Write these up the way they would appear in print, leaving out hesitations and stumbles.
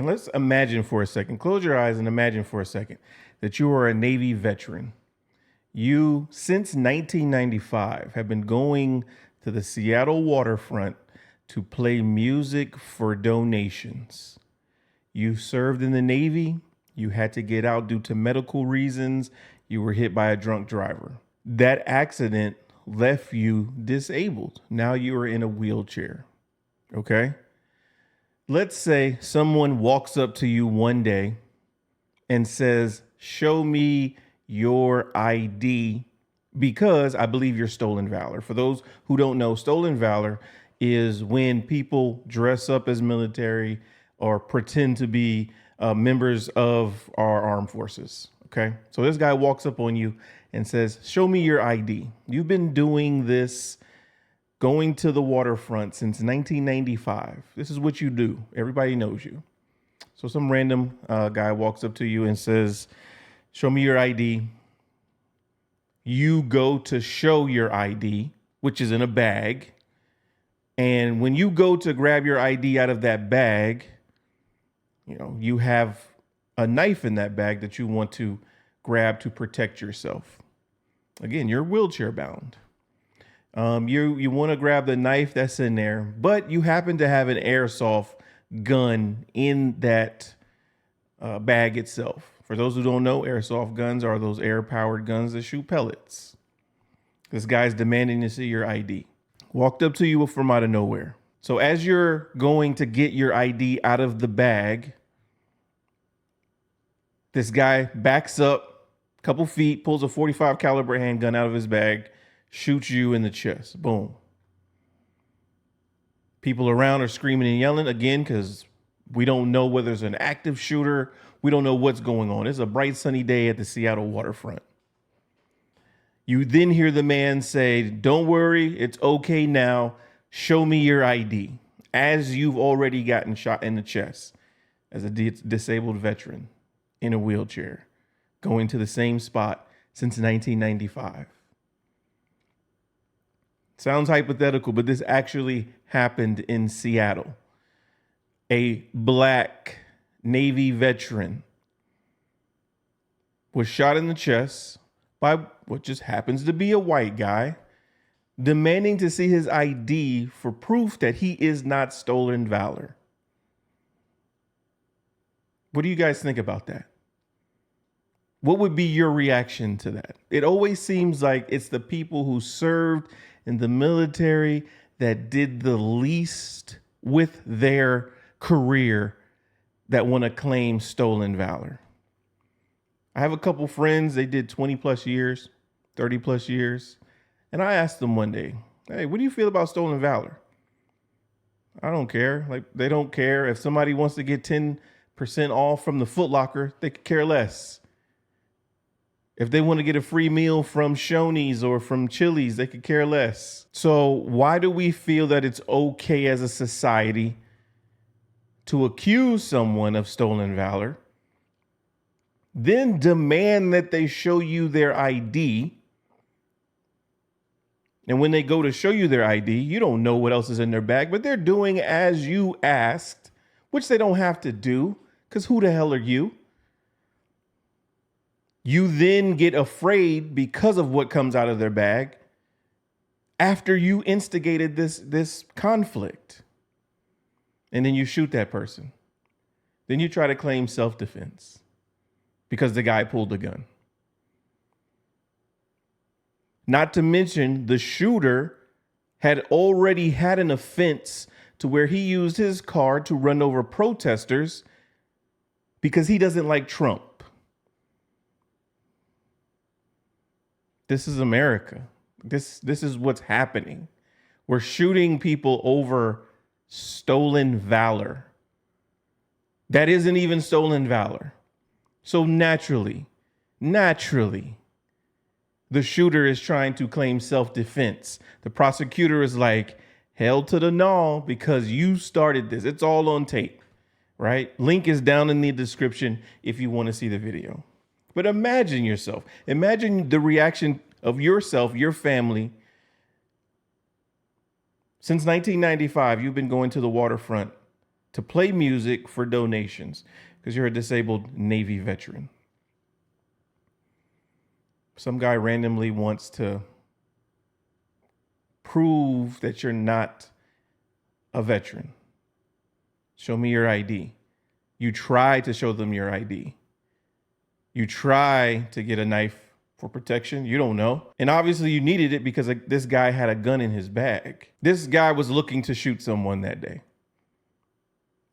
let's imagine for a second, close your eyes and imagine for a second that you are a Navy veteran. You, since 1995, have been going to the Seattle waterfront to play music for donations. You served in the Navy. You had to get out due to medical reasons. You were hit by a drunk driver. That accident left you disabled. Now you are in a wheelchair. Okay? Let's say someone walks up to you one day and says, "Show me your ID because I believe you're stolen valor." For those who don't know, stolen valor is when people dress up as military or pretend to be members of our armed forces. Okay. So this guy walks up on you and says, "Show me your ID." You've been doing this, going to the waterfront since 1995. This is what you do. Everybody knows you. So some random guy walks up to you and says, "Show me your ID." You go to show your ID, which is in a bag. And when you go to grab your ID out of that bag, you have a knife in that bag that you want to grab to protect yourself. Again, you're wheelchair bound. You want to grab the knife that's in there, but you happen to have an airsoft gun in that bag itself. For those who don't know, airsoft guns are those air-powered guns that shoot pellets. This guy's demanding to see your ID. Walked up to you from out of nowhere. So as you're going to get your ID out of the bag, this guy backs up a couple feet, pulls a 45 caliber handgun out of his bag, shoots you in the chest. Boom. People around are screaming and yelling again because we don't know whether it's an active shooter. We don't know what's going on. It's a bright sunny day at the Seattle waterfront. You then hear the man say, "Don't worry, it's okay now. Show me your ID," as you've already gotten shot in the chest as a disabled veteran in a wheelchair, going to the same spot since 1995. Sounds hypothetical, but this actually happened in Seattle. A Black Navy veteran was shot in the chest by what just happens to be a white guy, demanding to see his ID for proof that he is not stolen valor. What do you guys think about that? What would be your reaction to that? It always seems like it's the people who served in the military that did the least with their career that want to claim stolen valor. I have a couple friends, they did 20 plus years, 30 plus years. And I asked them one day, "Hey, what do you feel about stolen valor?" "I don't care." Like, they don't care. If somebody wants to get 10% off from the Foot Locker, they could care less. If they want to get a free meal from Shoney's or from Chili's, they could care less. So why do we feel that it's okay as a society to accuse someone of stolen valor, then demand that they show you their ID? And when they go to show you their ID, you don't know what else is in their bag, but they're doing as you asked, which they don't have to do, because who the hell are you? You then get afraid because of what comes out of their bag after you instigated this conflict. And then you shoot that person. Then you try to claim self-defense because the guy pulled the gun. Not to mention the shooter had already had an offense to where he used his car to run over protesters because he doesn't like Trump. This is America. This is what's happening. We're shooting people over stolen valor. That isn't even stolen valor. So naturally, the shooter is trying to claim self-defense. The prosecutor is like, held to the gnaw because you started this. It's all on tape, right? Link is down in the description if you want to see the video. But imagine yourself. Imagine the reaction of yourself, your family. Since 1995, you've been going to the waterfront to play music for donations because you're a disabled Navy veteran. Some guy randomly wants to prove that you're not a veteran. Show me your ID. You try to show them your ID. You try to get a knife for protection. You don't know. And obviously you needed it because this guy had a gun in his bag. This guy was looking to shoot someone that day.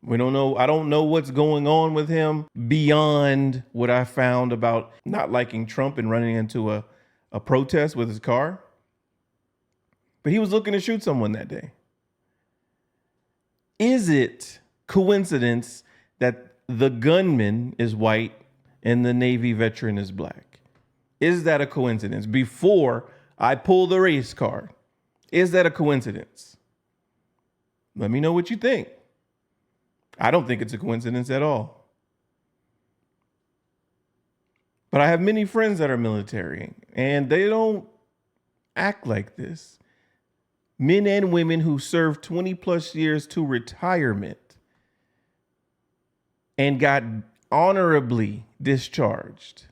We don't know. I don't know what's going on with him beyond what I found about not liking Trump and running into a protest with his car. But he was looking to shoot someone that day. Is it coincidence that the gunman is white and the Navy veteran is black? Is that a coincidence? Before I pull the race card, is that a coincidence? Let me know what you think. I don't think it's a coincidence at all. But I have many friends that are military, and they don't act like this. Men and women who served 20 plus years to retirement and got honorably discharged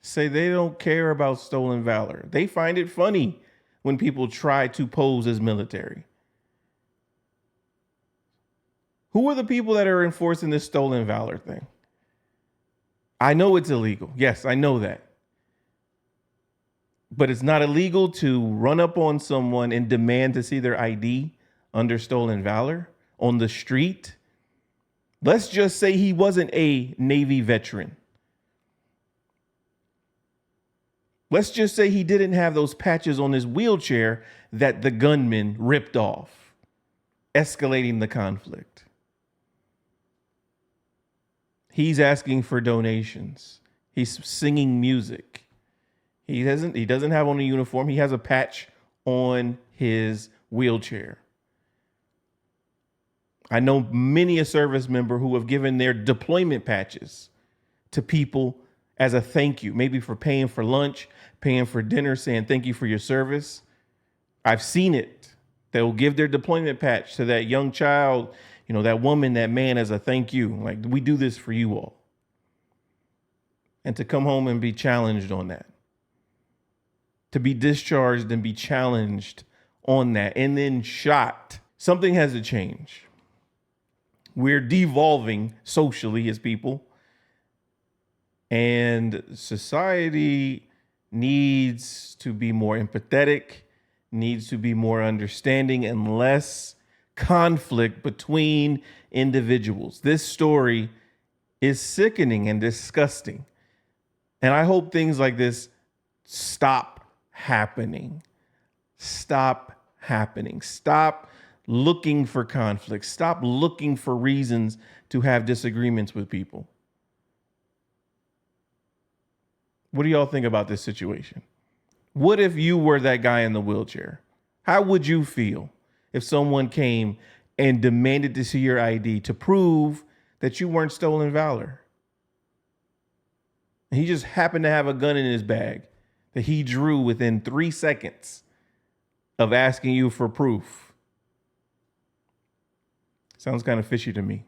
say they don't care about stolen valor. They find it funny when people try to pose as military. Who are the people that are enforcing this stolen valor thing? I know it's illegal. Yes, I know that. But it's not illegal to run up on someone and demand to see their ID under stolen valor on the street. Let's just say he wasn't a Navy veteran. Let's just say he didn't have those patches on his wheelchair that the gunman ripped off, escalating the conflict. He's asking for donations. He's singing music. He doesn't have on a uniform. He has a patch on his wheelchair. I know many a service member who have given their deployment patches to people as a thank you, maybe for paying for lunch, paying for dinner, saying thank you for your service. I've seen it. They'll give their deployment patch to that young child, that woman, that man, as a thank you. Like, we do this for you all. And to come home and be challenged on that. To be discharged and be challenged on that and then shot. Something has to change. We're devolving socially as people. And society needs to be more empathetic, needs to be more understanding, and less conflict between individuals. This story is sickening and disgusting. And I hope things like this stop happening. Stop happening. Stop looking for conflict. Stop looking for reasons to have disagreements with people. What do y'all think about this situation? What if you were that guy in the wheelchair? How would you feel if someone came and demanded to see your ID to prove that you weren't stolen valor? And he just happened to have a gun in his bag that he drew within 3 seconds of asking you for proof. Sounds kind of fishy to me.